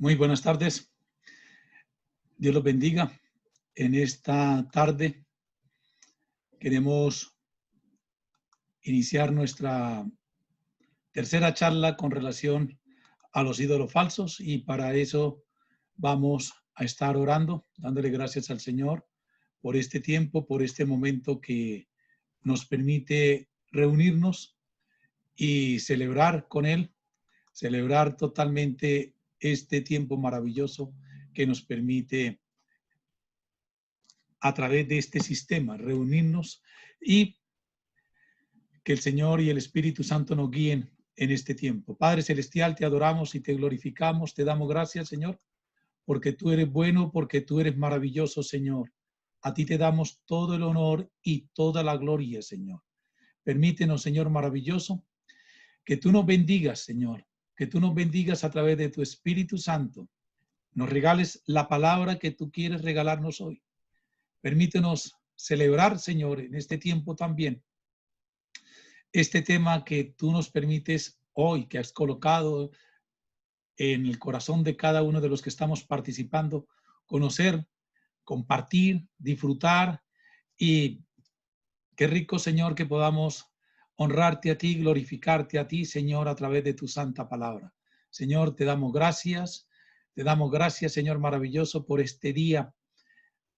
Muy buenas tardes. Dios los bendiga. En esta tarde queremos iniciar nuestra tercera charla con relación a los ídolos falsos y para eso vamos a estar orando, dándole gracias al Señor por este tiempo, por este momento que nos permite reunirnos y celebrar con Él, celebrar totalmente este tiempo maravilloso que nos permite a través de este sistema reunirnos y que el Señor y el Espíritu Santo nos guíen en este tiempo. Padre Celestial, te adoramos y te glorificamos, te damos gracias, Señor, porque tú eres bueno, porque tú eres maravilloso, Señor. A ti te damos todo el honor y toda la gloria, Señor. Permítenos, Señor maravilloso, que tú nos bendigas, Señor, que tú nos bendigas a través de tu Espíritu Santo. Nos regales la palabra que tú quieres regalarnos hoy. Permítenos celebrar, Señor, en este tiempo también, este tema que tú nos permites hoy, que has colocado en el corazón de cada uno de los que estamos participando, conocer, compartir, disfrutar y qué rico, Señor, que podamos honrarte a ti, glorificarte a ti, Señor, a través de tu santa palabra. Señor, te damos gracias, Señor maravilloso, por este día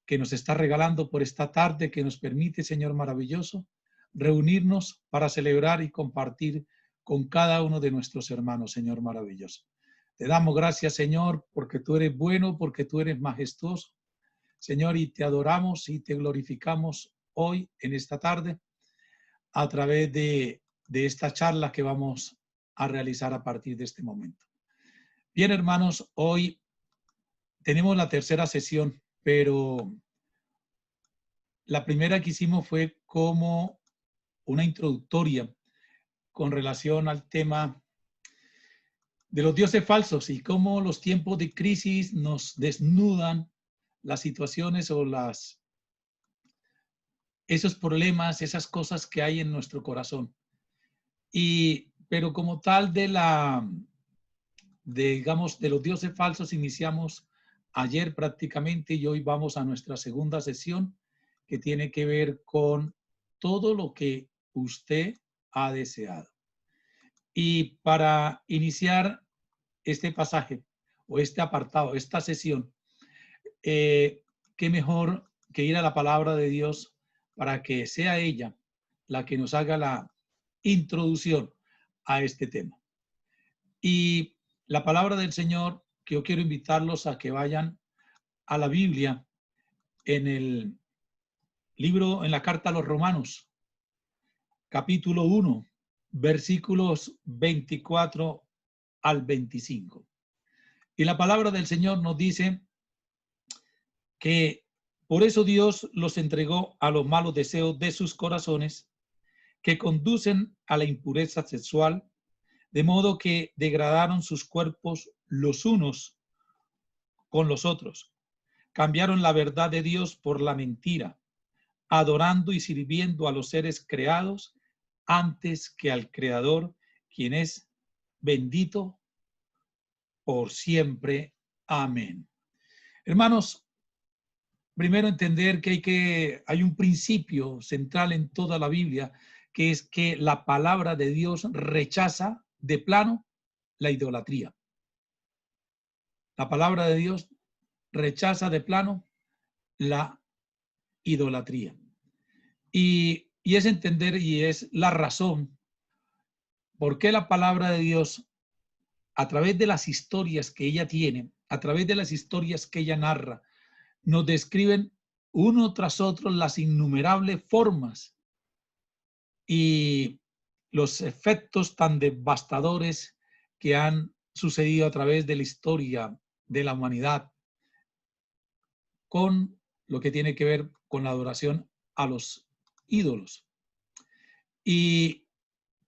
que nos está regalando, por esta tarde que nos permite, Señor maravilloso, reunirnos para celebrar y compartir con cada uno de nuestros hermanos, Señor maravilloso. Te damos gracias, Señor, porque tú eres bueno, porque tú eres majestuoso, Señor, y te adoramos y te glorificamos hoy, en esta tarde, a través de esta charla que vamos a realizar a partir de este momento. Bien, hermanos, hoy tenemos la tercera sesión, pero la primera que hicimos fue como una introductoria con relación al tema de los dioses falsos y cómo los tiempos de crisis nos desnudan las situaciones o esos problemas, esas cosas que hay en nuestro corazón. Pero como tal digamos, de los dioses falsos iniciamos ayer prácticamente y hoy vamos a nuestra segunda sesión que tiene que ver con todo lo que usted ha deseado. Y para iniciar este pasaje o este apartado, esta sesión, qué mejor que ir a la palabra de Dios para que sea ella la que nos haga la introducción a este tema. Y la palabra del Señor, que yo quiero invitarlos a que vayan a la Biblia en el libro, en la carta a los Romanos, capítulo 1, versículos 24 al 25. Y la palabra del Señor nos dice que por eso Dios los entregó a los malos deseos de sus corazones que conducen a la impureza sexual, de modo que degradaron sus cuerpos los unos con los otros. Cambiaron la verdad de Dios por la mentira, adorando y sirviendo a los seres creados antes que al Creador, quien es bendito por siempre. Amén. Hermanos, primero entender que hay un principio central en toda la Biblia, que es que la palabra de Dios rechaza de plano la idolatría. La palabra de Dios rechaza de plano la idolatría. Y es entender y es la razón por qué la palabra de Dios, a través de las historias que ella tiene, a través de las historias que ella narra, nos describen uno tras otro las innumerables formas y los efectos tan devastadores que han sucedido a través de la historia de la humanidad con lo que tiene que ver con la adoración a los ídolos. Y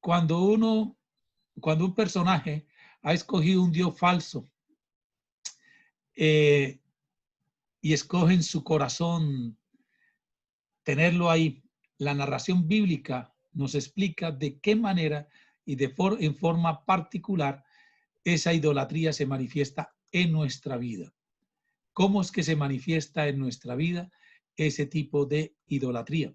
cuando un personaje ha escogido un Dios falso y escoge en su corazón tenerlo ahí, la narración bíblica nos explica de qué manera y en forma particular esa idolatría se manifiesta en nuestra vida. ¿Cómo es que se manifiesta en nuestra vida ese tipo de idolatría?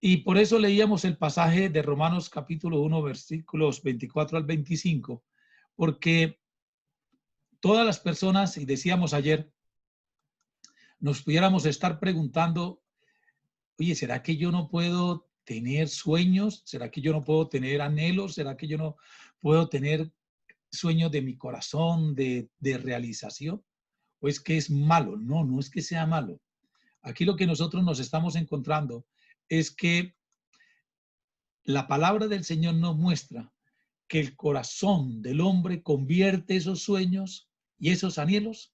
Y por eso leíamos el pasaje de Romanos capítulo 1, versículos 24 al 25, porque todas las personas, y decíamos ayer, nos pudiéramos estar preguntando, oye, ¿será que yo no puedo tener sueños? ¿Será que yo no puedo tener anhelos? ¿Será que yo no puedo tener sueños de mi corazón, de realización? ¿O es que es malo? No, no es que sea malo. Aquí lo que nosotros nos estamos encontrando es que la palabra del Señor nos muestra que el corazón del hombre convierte esos sueños y esos anhelos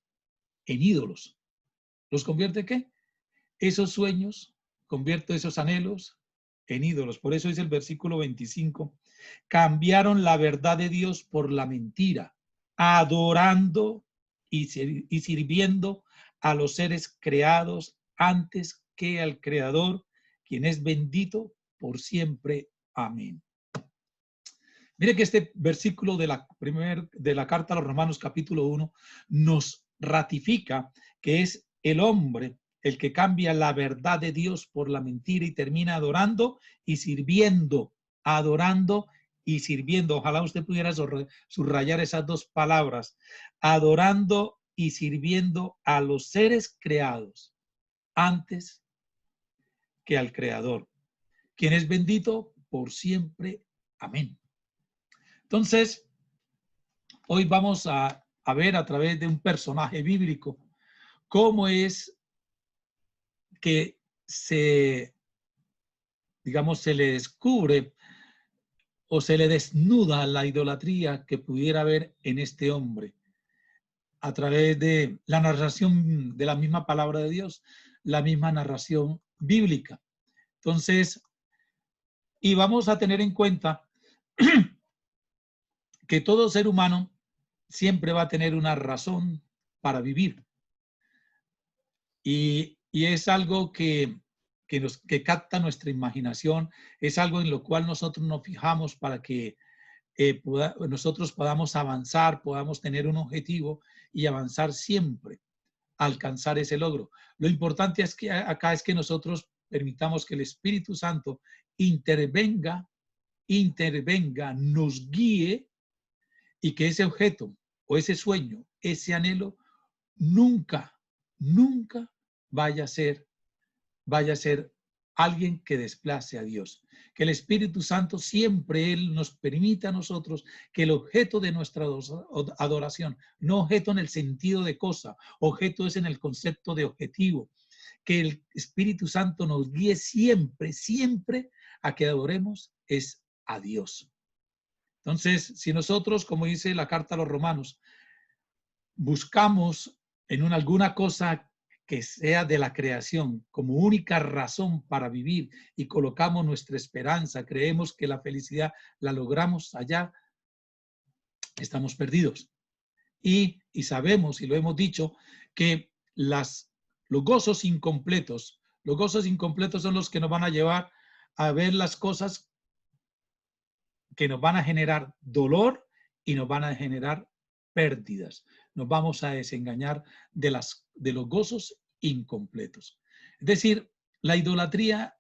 en ídolos. ¿Los convierte qué? Esos sueños, convierte esos anhelos en ídolos. Por eso dice el versículo 25, cambiaron la verdad de Dios por la mentira, adorando y sirviendo a los seres creados antes que al Creador, quien es bendito por siempre. Amén. Mire que este versículo de la carta a los Romanos capítulo 1 nos ratifica que es el hombre el que cambia la verdad de Dios por la mentira y termina adorando y sirviendo, adorando y sirviendo. Ojalá usted pudiera subrayar esas dos palabras, adorando y sirviendo a los seres creados antes que al Creador, quien es bendito por siempre. Amén. Entonces, hoy vamos a ver a través de un personaje bíblico cómo es que se le descubre o se le desnuda la idolatría que pudiera haber en este hombre a través de la narración de la misma palabra de Dios, la misma narración bíblica. Entonces, y vamos a tener en cuenta que todo ser humano siempre va a tener una razón para vivir. Y es algo que capta nuestra imaginación, es algo en lo cual nosotros nos fijamos para que nosotros podamos avanzar, podamos tener un objetivo y avanzar siempre, alcanzar ese logro. Lo importante es que acá es que nosotros permitamos que el Espíritu Santo intervenga, nos guíe y que ese objeto o ese sueño, ese anhelo, nunca vaya a ser alguien que desplace a Dios. Que el Espíritu Santo siempre Él nos permita a nosotros que el objeto de nuestra adoración, no objeto en el sentido de cosa, objeto es en el concepto de objetivo, que el Espíritu Santo nos guíe siempre a que adoremos es a Dios. Entonces, si nosotros, como dice la carta a los Romanos, buscamos en alguna cosa que sea de la creación como única razón para vivir y colocamos nuestra esperanza, creemos que la felicidad la logramos allá, estamos perdidos. Y sabemos, y lo hemos dicho, que los gozos incompletos son los que nos van a llevar a ver las cosas que nos van a generar dolor y nos van a generar pérdidas. Nos vamos a desengañar de los gozos incompletos. Es decir, la idolatría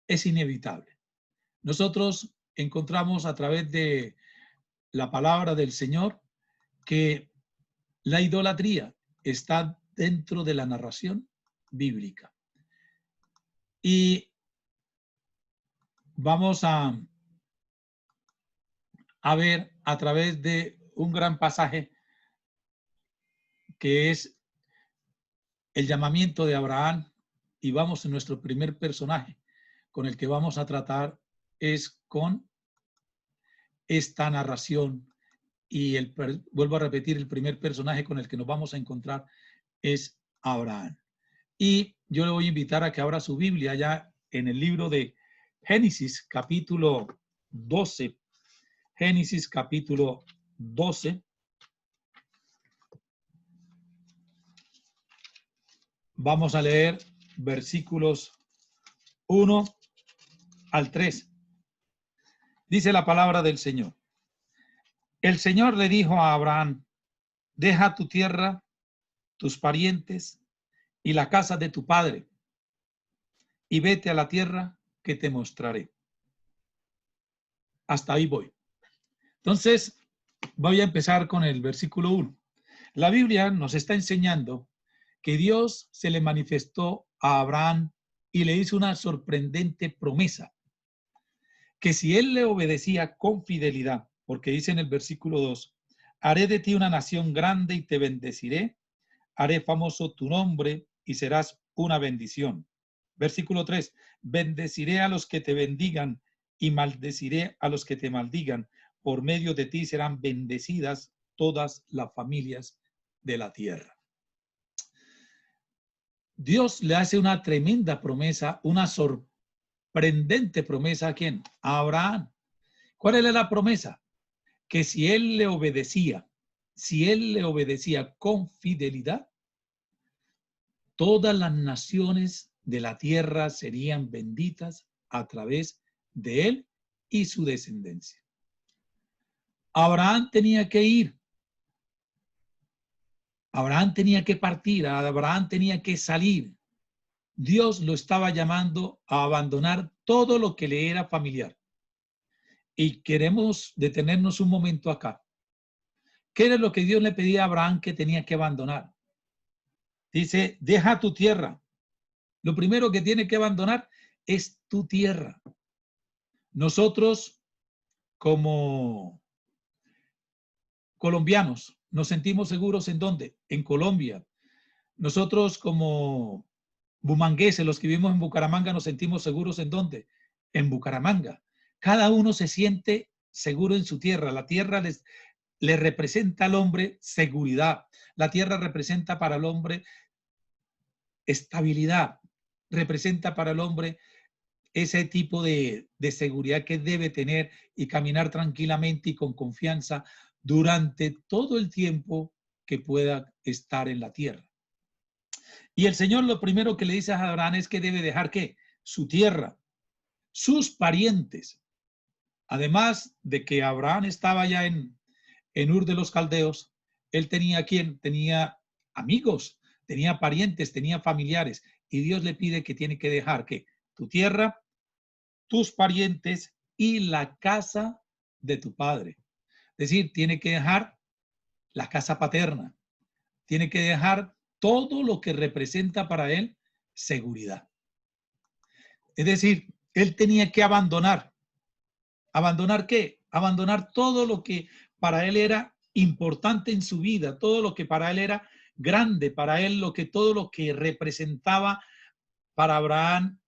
es inevitable. Nosotros encontramos a través de la palabra del Señor que la idolatría está dentro de la narración bíblica. Y vamos a ver a través de un gran pasaje que es el llamamiento de Abraham, y vamos en nuestro primer personaje con el que vamos a tratar es con esta narración, y vuelvo a repetir, el primer personaje con el que nos vamos a encontrar es Abraham. Y yo le voy a invitar a que abra su Biblia ya en el libro de Génesis capítulo 12. Génesis capítulo 12. Vamos a leer versículos 1 al 3. Dice la palabra del Señor. El Señor le dijo a Abraham, deja tu tierra, tus parientes y la casa de tu padre, y vete a la tierra que te mostraré. Hasta ahí voy. Entonces, voy a empezar con el versículo 1. La Biblia nos está enseñando que Dios se le manifestó a Abraham y le hizo una sorprendente promesa, que si él le obedecía con fidelidad, porque dice en el versículo 2, haré de ti una nación grande y te bendeciré, haré famoso tu nombre y serás una bendición. Versículo 3, bendeciré a los que te bendigan y maldeciré a los que te maldigan. Por medio de ti serán bendecidas todas las familias de la tierra. Dios le hace una tremenda promesa, una sorprendente promesa. ¿A quién? A Abraham. ¿Cuál era la promesa? Que si él le obedecía con fidelidad, todas las naciones de la tierra serían benditas a través de él y su descendencia. Abraham tenía que ir. Abraham tenía que partir. Abraham tenía que salir. Dios lo estaba llamando a abandonar todo lo que le era familiar. Y queremos detenernos un momento acá. ¿Qué era lo que Dios le pedía a Abraham que tenía que abandonar? Dice, deja tu tierra. Lo primero que tiene que abandonar es tu tierra. Nosotros, como colombianos, nos sentimos seguros ¿en dónde? En Colombia. Nosotros, como bumangueses, los que vivimos en Bucaramanga, nos sentimos seguros ¿en dónde? En Bucaramanga. Cada uno se siente seguro en su tierra. La tierra le representa al hombre seguridad. La tierra representa para el hombre estabilidad. Representa para el hombre ese tipo de seguridad que debe tener y caminar tranquilamente y con confianza durante todo el tiempo que pueda estar en la tierra. Y el Señor lo primero que le dice a Abraham es que debe dejar ¿qué? Su tierra, sus parientes. Además de que Abraham estaba ya en Ur de los Caldeos, él tenía ¿quién? Tenía amigos, tenía parientes, tenía familiares. Y Dios le pide que tiene que dejar ¿qué? Tu tierra, tus parientes y la casa de tu padre. Es decir, tiene que dejar la casa paterna, tiene que dejar todo lo que representa para él seguridad. Es decir, él tenía que abandonar. ¿Abandonar qué? Abandonar todo lo que para él era importante en su vida, todo lo que para él era grande, para él todo lo que representaba para Abraham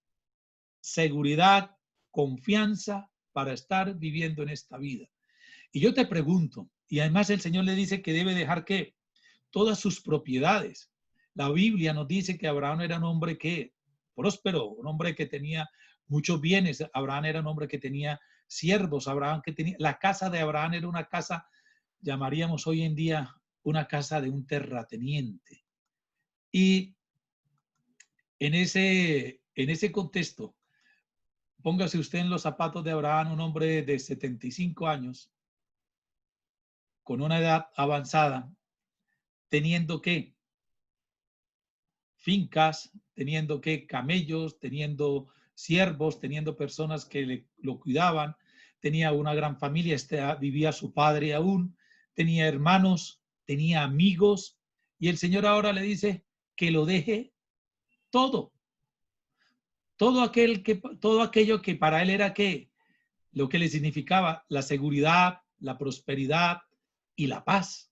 seguridad, confianza para estar viviendo en esta vida. Y yo te pregunto, y además el Señor le dice que debe dejar ¿qué? Todas sus propiedades. La Biblia nos dice que Abraham era un hombre que próspero, un hombre que tenía muchos bienes. Abraham era un hombre que tenía siervos. Abraham que tenía, la casa de Abraham era una casa, llamaríamos hoy en día una casa de un terrateniente. Y en ese contexto, póngase usted en los zapatos de Abraham, un hombre de 75 años, con una edad avanzada, teniendo que fincas, teniendo que camellos, teniendo siervos, teniendo personas que lo cuidaban, tenía una gran familia, vivía su padre aún, tenía hermanos, tenía amigos, y el Señor ahora le dice que lo deje todo. Todo aquello que para él era ¿qué? Lo que le significaba la seguridad, la prosperidad y la paz.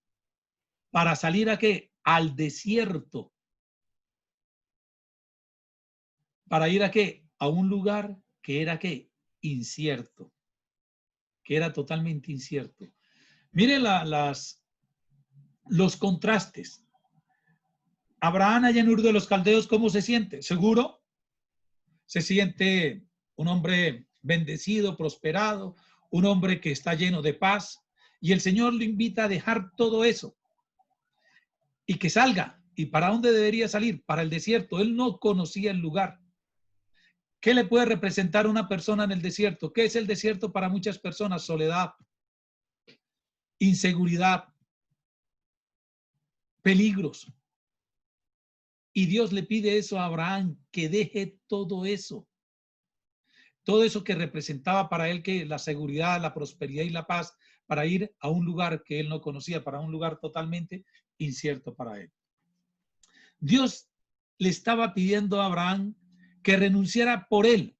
Para salir ¿a qué? Al desierto. Para ir ¿a qué? A un lugar que era ¿qué? Incierto. Que era totalmente incierto. Mire los contrastes. Abraham allá en Ur de los Caldeos, ¿cómo se siente? ¿Seguro? Se siente un hombre bendecido, prosperado, un hombre que está lleno de paz. Y el Señor lo invita a dejar todo eso y que salga. ¿Y para dónde debería salir? Para el desierto. Él no conocía el lugar. ¿Qué le puede representar una persona en el desierto? ¿Qué es el desierto para muchas personas? Soledad, inseguridad, peligros. Y Dios le pide eso a Abraham, que deje todo eso que representaba para él que la seguridad, la prosperidad y la paz, para ir a un lugar que él no conocía, para un lugar totalmente incierto para él. Dios le estaba pidiendo a Abraham que renunciara por él,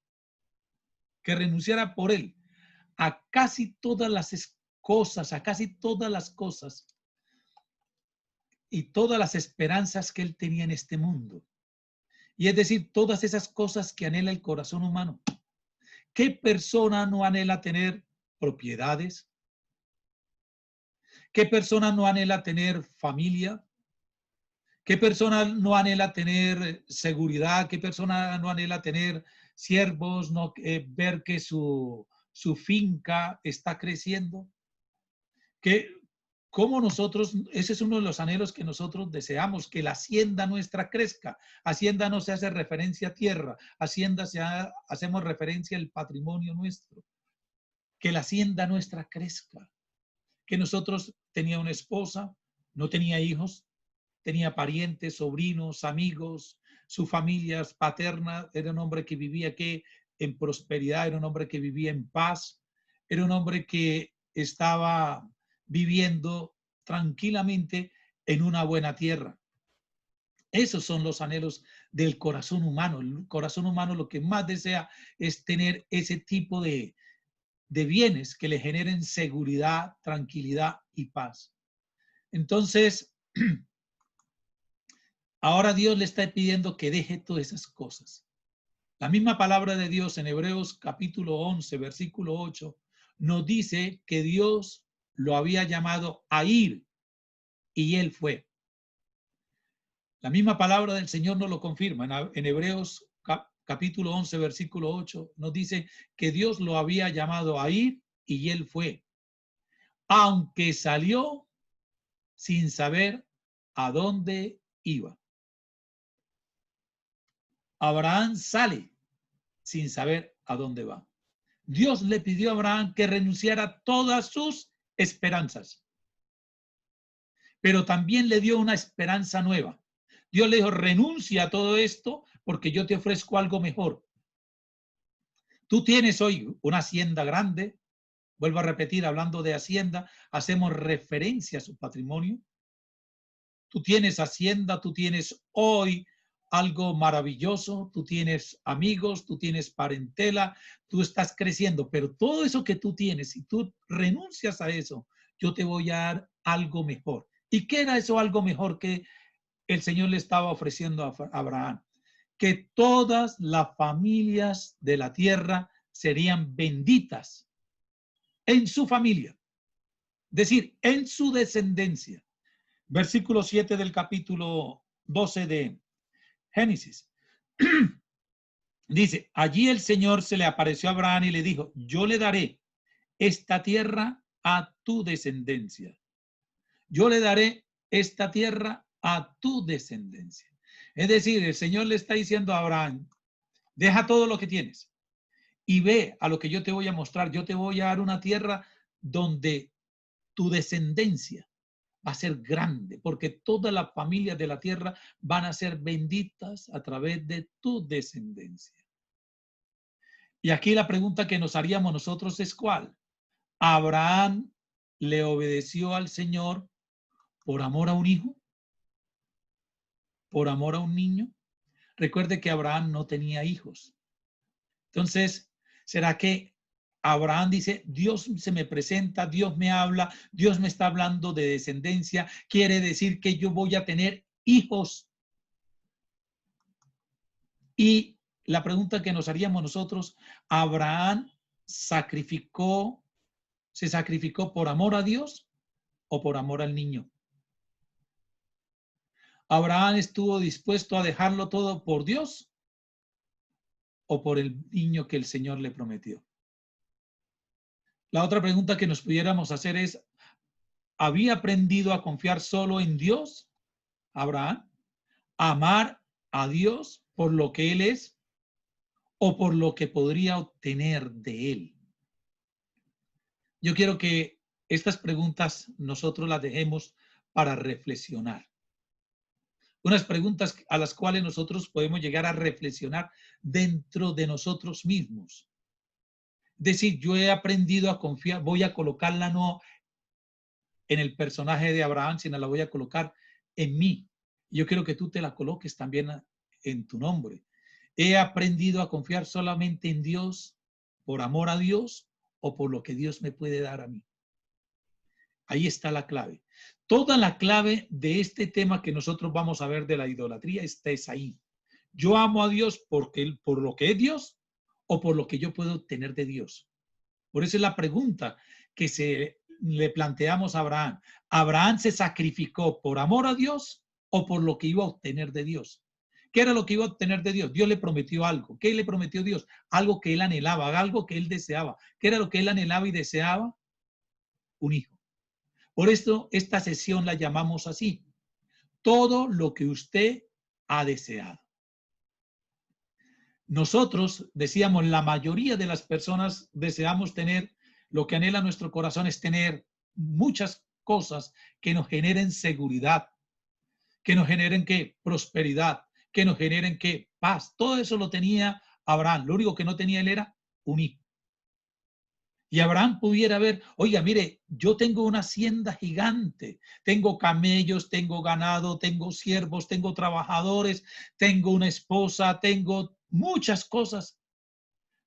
a casi todas las cosas, y todas las esperanzas que él tenía en este mundo. Y es decir, todas esas cosas que anhela el corazón humano. ¿Qué persona no anhela tener propiedades? ¿Qué persona no anhela tener familia? ¿Qué persona no anhela tener seguridad? ¿Qué persona no anhela tener siervos? No, ver que su finca está creciendo. ¿Cómo nosotros, ese es uno de los anhelos que nosotros deseamos, que la hacienda nuestra crezca? Hacienda no se hace referencia a tierra, hacienda hacemos referencia al patrimonio nuestro. Que la hacienda nuestra crezca. Que nosotros tenía una esposa, no tenía hijos, tenía parientes, sobrinos, amigos, su familia paterna, era un hombre que vivía aquí en prosperidad, era un hombre que vivía en paz, era un hombre que estaba viviendo tranquilamente en una buena tierra. Esos son los anhelos del corazón humano. El corazón humano lo que más desea es tener ese tipo de bienes que le generen seguridad, tranquilidad y paz. Entonces, ahora Dios le está pidiendo que deje todas esas cosas. La misma palabra de Dios en Hebreos capítulo 11, versículo 8, nos dice que Dios lo había llamado a ir y él fue. La misma palabra del Señor nos lo confirma. En Hebreos capítulo 11, versículo 8, nos dice que Dios lo había llamado a ir y él fue. Aunque salió sin saber a dónde iba. Abraham sale sin saber a dónde va. Dios le pidió a Abraham que renunciara a todas sus esperanzas, pero también le dio una esperanza nueva. Dios le dijo, renuncia a todo esto porque yo te ofrezco algo mejor. Tú tienes hoy una hacienda grande. Vuelvo a repetir, hablando de hacienda, hacemos referencia a su patrimonio. Tú tienes hacienda, tú tienes hoy algo maravilloso, tú tienes amigos, tú tienes parentela, tú estás creciendo, pero todo eso que tú tienes, si tú renuncias a eso, yo te voy a dar algo mejor. ¿Y qué era eso algo mejor que el Señor le estaba ofreciendo a Abraham? Que todas las familias de la tierra serían benditas en su familia, es decir, en su descendencia. Versículo 7 del capítulo 12 de Génesis. Dice, allí el Señor se le apareció a Abraham y le dijo, yo le daré esta tierra a tu descendencia. Yo le daré esta tierra a tu descendencia. Es decir, el Señor le está diciendo a Abraham, deja todo lo que tienes y ve a lo que yo te voy a mostrar. Yo te voy a dar una tierra donde tu descendencia va a ser grande, porque todas las familias de la tierra van a ser benditas a través de tu descendencia. Y aquí la pregunta que nos haríamos nosotros es ¿cuál? ¿Abraham le obedeció al Señor por amor a un hijo? ¿Por amor a un niño? Recuerde que Abraham no tenía hijos. Entonces, ¿será que Abraham dice, Dios se me presenta, Dios me habla, Dios me está hablando de descendencia, quiere decir que yo voy a tener hijos? Y la pregunta que nos haríamos nosotros, ¿Abraham se sacrificó por amor a Dios o por amor al niño? ¿Abraham estuvo dispuesto a dejarlo todo por Dios o por el niño que el Señor le prometió? La otra pregunta que nos pudiéramos hacer es, ¿había aprendido a confiar solo en Dios, Abraham? ¿A amar a Dios por lo que Él es o por lo que podría obtener de Él? Yo quiero que estas preguntas nosotros las dejemos para reflexionar. Unas preguntas a las cuales nosotros podemos llegar a reflexionar dentro de nosotros mismos. Es decir, yo he aprendido a confiar, voy a colocarla no en el personaje de Abraham, sino la voy a colocar en mí. Yo quiero que tú te la coloques también en tu nombre. He aprendido a confiar solamente en Dios, por amor a Dios o por lo que Dios me puede dar a mí. Ahí está la clave. Toda la clave de este tema que nosotros vamos a ver de la idolatría está ahí. Yo amo a Dios porque, por lo que es Dios o por lo que yo puedo obtener de Dios. Por eso es la pregunta que le planteamos a Abraham. ¿Abraham se sacrificó por amor a Dios o por lo que iba a obtener de Dios? ¿Qué era lo que iba a obtener de Dios? Dios le prometió algo. ¿Qué le prometió Dios? Algo que él anhelaba, algo que él deseaba. ¿Qué era lo que él anhelaba y deseaba? Un hijo. Por esto, esta sesión la llamamos así. Todo lo que usted ha deseado. Nosotros, decíamos, la mayoría de las personas deseamos tener, lo que anhela nuestro corazón es tener muchas cosas que nos generen seguridad, que nos generen ¿qué? Prosperidad, que nos generen ¿qué? Paz. Todo eso lo tenía Abraham. Lo único que no tenía él era un hijo. Y Abraham pudiera ver, oiga, mire, yo tengo una hacienda gigante, tengo camellos, tengo ganado, tengo siervos, tengo trabajadores, tengo una esposa, tengo muchas cosas,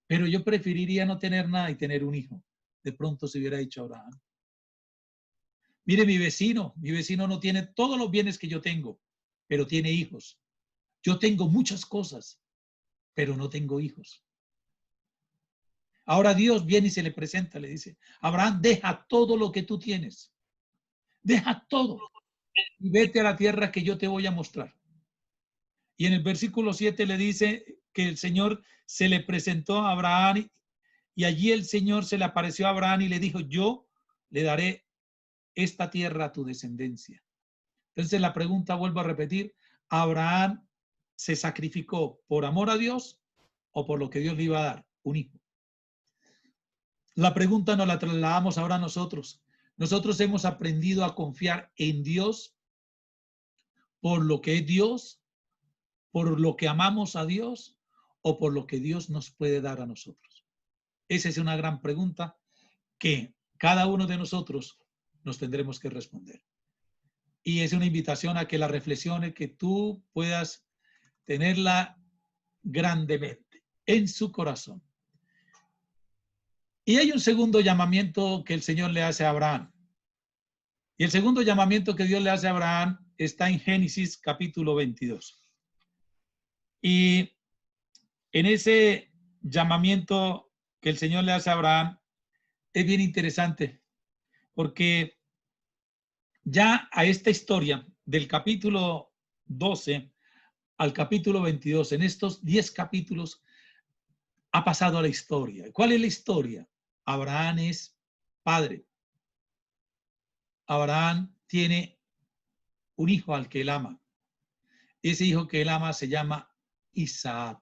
pero yo preferiría no tener nada y tener un hijo. De pronto se hubiera dicho Abraham. Mire, mi vecino no tiene todos los bienes que yo tengo, pero tiene hijos. Yo tengo muchas cosas, pero no tengo hijos. Ahora Dios viene y se le presenta, le dice, Abraham, deja todo lo que tú tienes. Deja todo y vete a la tierra que yo te voy a mostrar. Y en el versículo 7 le dice que el Señor se le presentó a Abraham y allí el Señor se le apareció a Abraham y le dijo, yo le daré esta tierra a tu descendencia. Entonces la pregunta, vuelvo a repetir, ¿Abraham se sacrificó por amor a Dios o por lo que Dios le iba a dar? Un hijo. La pregunta nos la trasladamos ahora a nosotros. Nosotros hemos aprendido a confiar en Dios por lo que es Dios, por lo que amamos a Dios o por lo que Dios nos puede dar a nosotros. Esa es una gran pregunta que cada uno de nosotros nos tendremos que responder. Y es una invitación a que la reflexione, que tú puedas tenerla grandemente en su corazón. Y hay un segundo llamamiento que el Señor le hace a Abraham. Y el segundo llamamiento que Dios le hace a Abraham está en Génesis capítulo 22. Y en ese llamamiento que el Señor le hace a Abraham es bien interesante, porque ya a esta historia del capítulo 12 al capítulo 22, en estos 10 capítulos, ha pasado a la historia. ¿Cuál es la historia? Abraham es padre. Abraham tiene un hijo al que él ama. Ese hijo que él ama se llama Isaac.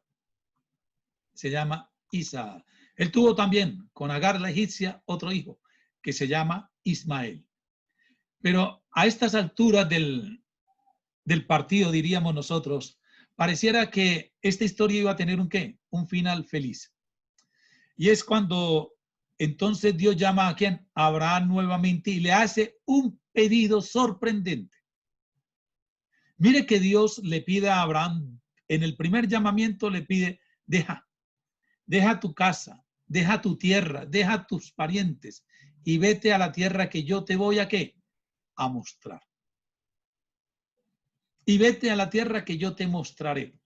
Se llama Isaac. Él tuvo también con Agar la egipcia otro hijo que se llama Ismael. Pero a estas alturas del partido, diríamos nosotros, pareciera que esta historia iba a tener un ¿qué? Un final feliz. Y es cuando entonces Dios llama a ¿quién? A Abraham nuevamente y le hace un pedido sorprendente. Mire que Dios le pide a Abraham, en el primer llamamiento le pide, deja tu casa, deja tu tierra, deja tus parientes y vete a la tierra que yo te voy a ¿qué? A mostrar. Y vete a la tierra que yo te mostraré.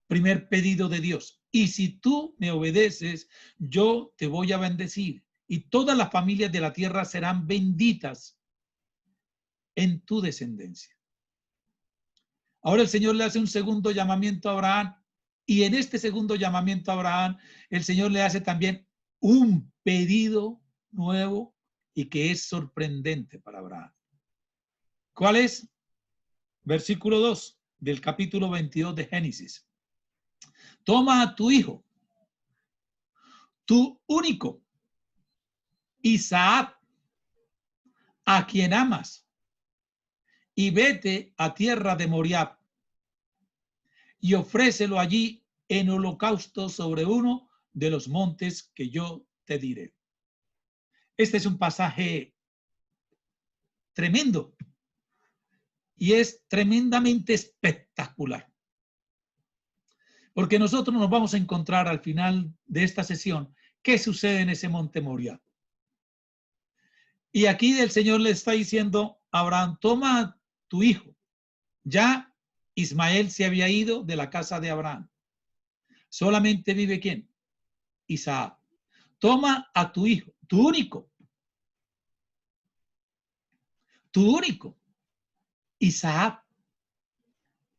Primer pedido de Dios. Y si tú me obedeces, yo te voy a bendecir. Y todas las familias de la tierra serán benditas en tu descendencia. Ahora el Señor le hace un segundo llamamiento a Abraham. Y en este segundo llamamiento a Abraham, el Señor le hace también un pedido nuevo y que es sorprendente para Abraham. ¿Cuál es? Versículo 2 del capítulo 22 de Génesis. Toma a tu hijo, tu único, Isaac, a quien amas, y vete a tierra de Moriah y ofrécelo allí en holocausto sobre uno de los montes que yo te diré. Este es un pasaje tremendo y es tremendamente espectacular, porque nosotros nos vamos a encontrar al final de esta sesión qué sucede en ese monte Moriah. Y aquí el Señor le está diciendo a Abraham, toma tu hijo. Ya Ismael se había ido de la casa de Abraham. Solamente vive ¿quién? Isaac. Toma a tu hijo, tu único, Isaac.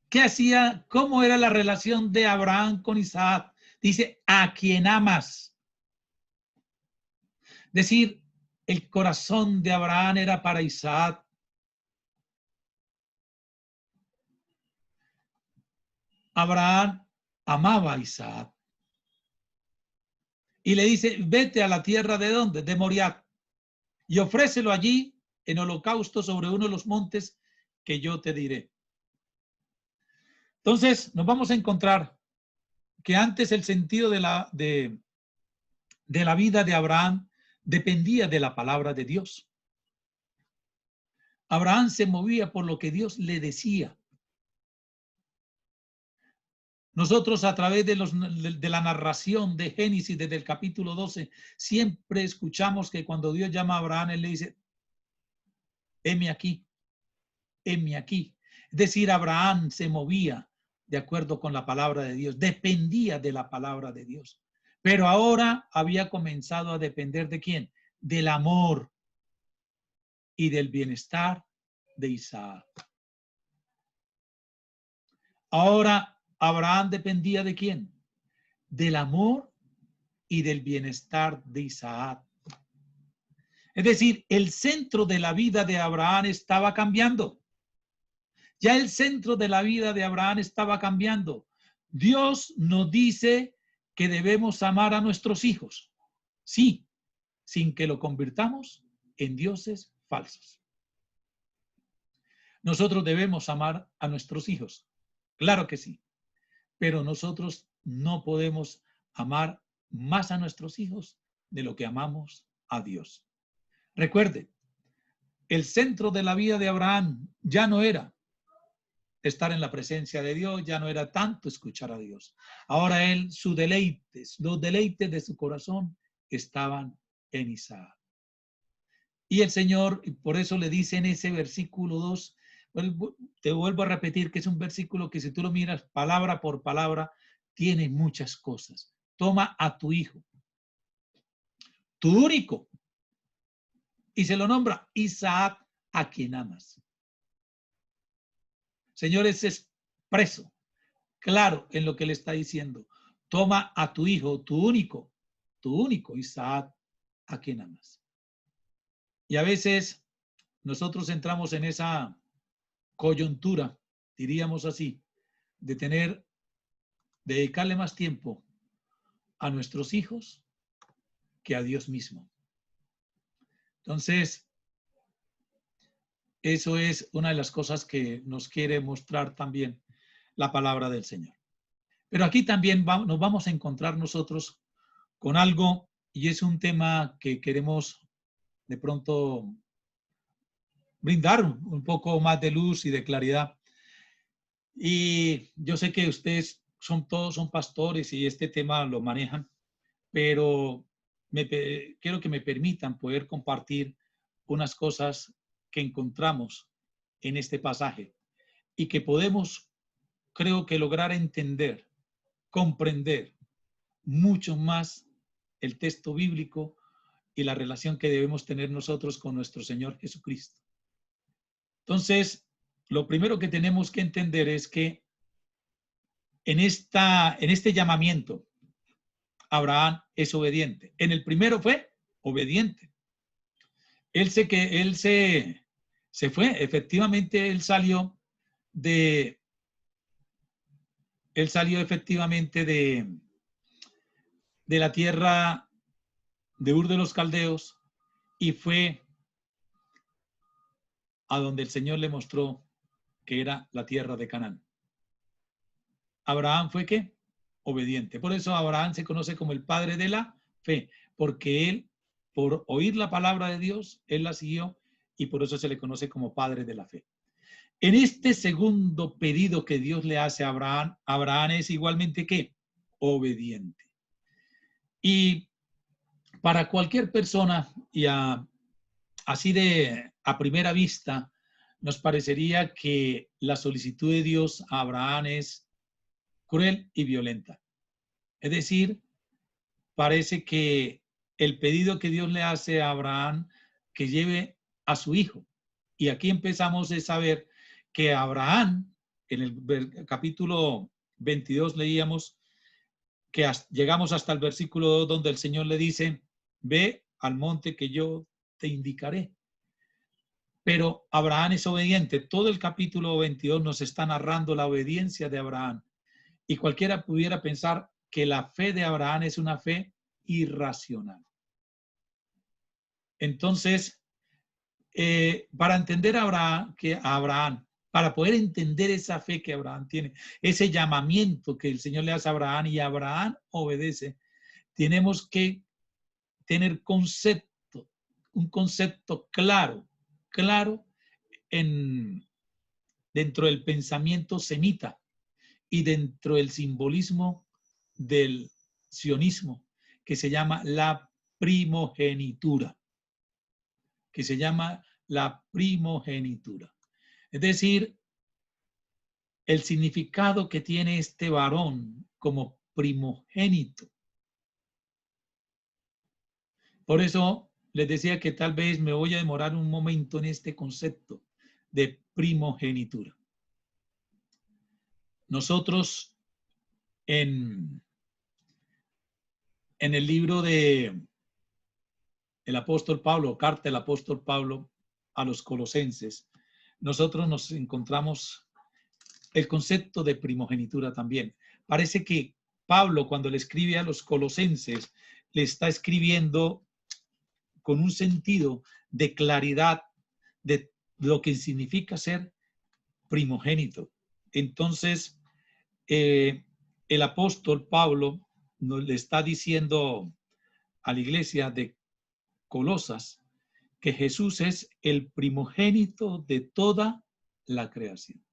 ¿Qué hacía? ¿Cómo era la relación de Abraham con Isaac? Dice, a quien amas. Es decir, el corazón de Abraham era para Isaac. Abraham amaba a Isaac. Y le dice, vete a la tierra de ¿dónde? De Moriah. Y ofrécelo allí en holocausto sobre uno de los montes que yo te diré. Entonces, nos vamos a encontrar que antes el sentido de la vida de Abraham dependía de la palabra de Dios. Abraham se movía por lo que Dios le decía. Nosotros a través de la narración de Génesis desde el capítulo 12, siempre escuchamos que cuando Dios llama a Abraham, él le dice, heme aquí, heme aquí. Es decir, Abraham se movía de acuerdo con la palabra de Dios, dependía de la palabra de Dios. Pero ahora había comenzado a depender ¿de quién? Del amor y del bienestar de Isaac. Ahora Abraham dependía ¿de quién? Del amor y del bienestar de Isaac. Es decir, el centro de la vida de Abraham estaba cambiando. Ya el centro de la vida de Abraham estaba cambiando. Dios nos dice que debemos amar a nuestros hijos. Sí, sin que lo convirtamos en dioses falsos. Nosotros debemos amar a nuestros hijos. Claro que sí. Pero nosotros no podemos amar más a nuestros hijos de lo que amamos a Dios. Recuerde, el centro de la vida de Abraham ya no era estar en la presencia de Dios, ya no era tanto escuchar a Dios. Ahora él, sus deleites, los deleites de su corazón estaban en Isaac. Y el Señor, por eso le dice en ese versículo 2, te vuelvo a repetir que es un versículo que si tú lo miras palabra por palabra, tiene muchas cosas. Toma a tu hijo, tu único, y se lo nombra Isaac, a quien amas. Señor, es expreso, claro en lo que le está diciendo. Toma a tu hijo, tu único, Isaac, a quien amas. Y a veces nosotros entramos en esa coyuntura, diríamos así, de dedicarle más tiempo a nuestros hijos que a Dios mismo. Entonces, eso es una de las cosas que nos quiere mostrar también la palabra del Señor. Pero aquí también nos vamos a encontrar nosotros con algo, y es un tema que queremos de pronto brindar un poco más de luz y de claridad. Y yo sé que ustedes todos son pastores y este tema lo manejan, pero quiero que me permitan poder compartir unas cosas que encontramos en este pasaje y que podemos, creo que, lograr entender, comprender mucho más el texto bíblico y la relación que debemos tener nosotros con nuestro Señor Jesucristo. Entonces, lo primero que tenemos que entender es que en este llamamiento, Abraham es obediente. En el primero fue obediente. Él se fue, efectivamente, él salió efectivamente de la tierra de Ur de los Caldeos y fue a donde el Señor le mostró que era la tierra de Canaán. Abraham fue ¿qué? Obediente. Por eso Abraham se conoce como el padre de la fe, porque él, por oír la palabra de Dios, él la siguió y por eso se le conoce como padre de la fe. En este segundo pedido que Dios le hace a Abraham, Abraham es igualmente ¿qué? Obediente. Y para cualquier persona, y así a primera vista, nos parecería que la solicitud de Dios a Abraham es cruel y violenta. Es decir, parece que el pedido que Dios le hace a Abraham que lleve a su hijo. Y aquí empezamos a saber que Abraham, en el capítulo 22 leíamos que llegamos hasta el versículo donde el Señor le dice, ve al monte que yo te indicaré. Pero Abraham es obediente. Todo el capítulo 22 nos está narrando la obediencia de Abraham. Y cualquiera pudiera pensar que la fe de Abraham es una fe irracional. Entonces, para entender a Abraham, para poder entender esa fe que Abraham tiene, ese llamamiento que el Señor le hace a Abraham y Abraham obedece, tenemos que tener un concepto claro dentro del pensamiento semita y dentro del simbolismo del sionismo, que se llama la primogenitura. Es decir, el significado que tiene este varón como primogénito. Por eso les decía que tal vez me voy a demorar un momento en este concepto de primogenitura. Nosotros en el libro de el apóstol Pablo, carta del apóstol Pablo a los colosenses, nosotros nos encontramos el concepto de primogenitura también. Parece que Pablo, cuando le escribe a los colosenses, le está escribiendo con un sentido de claridad de lo que significa ser primogénito. Entonces, el apóstol Pablo nos le está diciendo a la iglesia de Colosas que Jesús es el primogénito de toda la creación.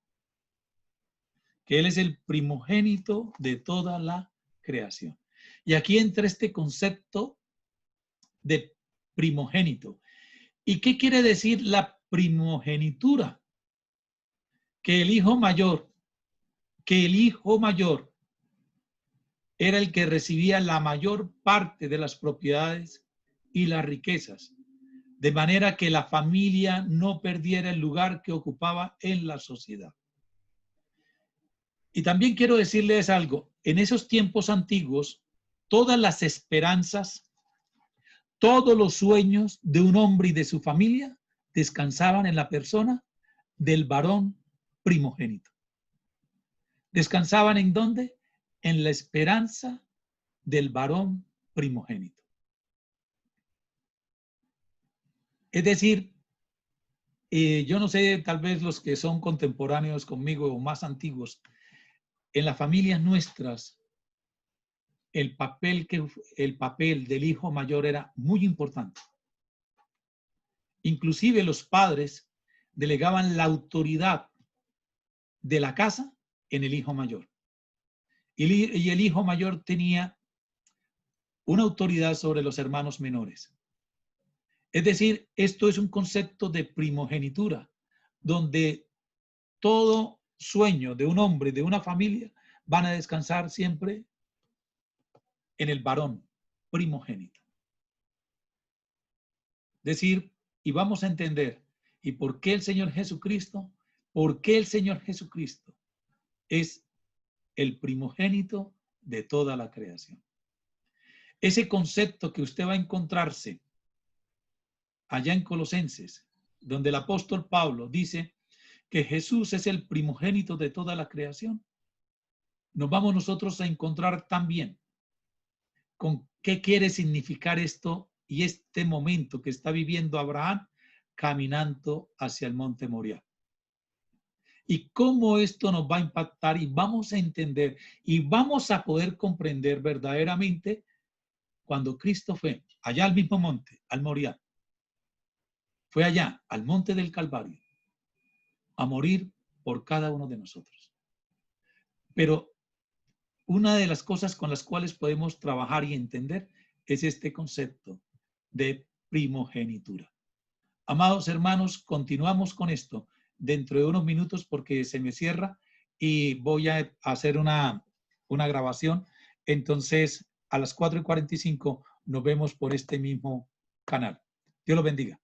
Que Él es el primogénito de toda la creación. Y aquí entra este concepto de primogénito. ¿Y qué quiere decir la primogenitura? Que el hijo mayor era el que recibía la mayor parte de las propiedades y las riquezas, de manera que la familia no perdiera el lugar que ocupaba en la sociedad. Y también quiero decirles algo, en esos tiempos antiguos, todas las esperanzas, todos los sueños de un hombre y de su familia descansaban en la persona del varón primogénito. ¿Descansaban en dónde? En la esperanza del varón primogénito. Es decir, yo no sé, tal vez los que son contemporáneos conmigo o más antiguos, en las familias nuestras, el papel del hijo mayor era muy importante. Inclusive los padres delegaban la autoridad de la casa en el hijo mayor. Y el hijo mayor tenía una autoridad sobre los hermanos menores. Es decir, esto es un concepto de primogenitura, donde todo sueño de un hombre, de una familia, van a descansar siempre en el varón primogénito. Es decir, y vamos a entender, ¿y por qué el Señor Jesucristo? ¿Por qué el Señor Jesucristo es el primogénito de toda la creación? Ese concepto que usted va a encontrarse allá en Colosenses, donde el apóstol Pablo dice que Jesús es el primogénito de toda la creación, nos vamos nosotros a encontrar también con qué quiere significar esto y este momento que está viviendo Abraham caminando hacia el monte Moriah. y cómo esto nos va a impactar y vamos a entender y vamos a poder comprender verdaderamente cuando Cristo fue allá al mismo monte, al Moriah, fue allá, al monte del Calvario, a morir por cada uno de nosotros. Pero una de las cosas con las cuales podemos trabajar y entender es este concepto de primogenitura. Amados hermanos, continuamos con esto dentro de unos minutos porque se me cierra y voy a hacer una grabación. Entonces, a las 4:45 nos vemos por este mismo canal. Dios los bendiga.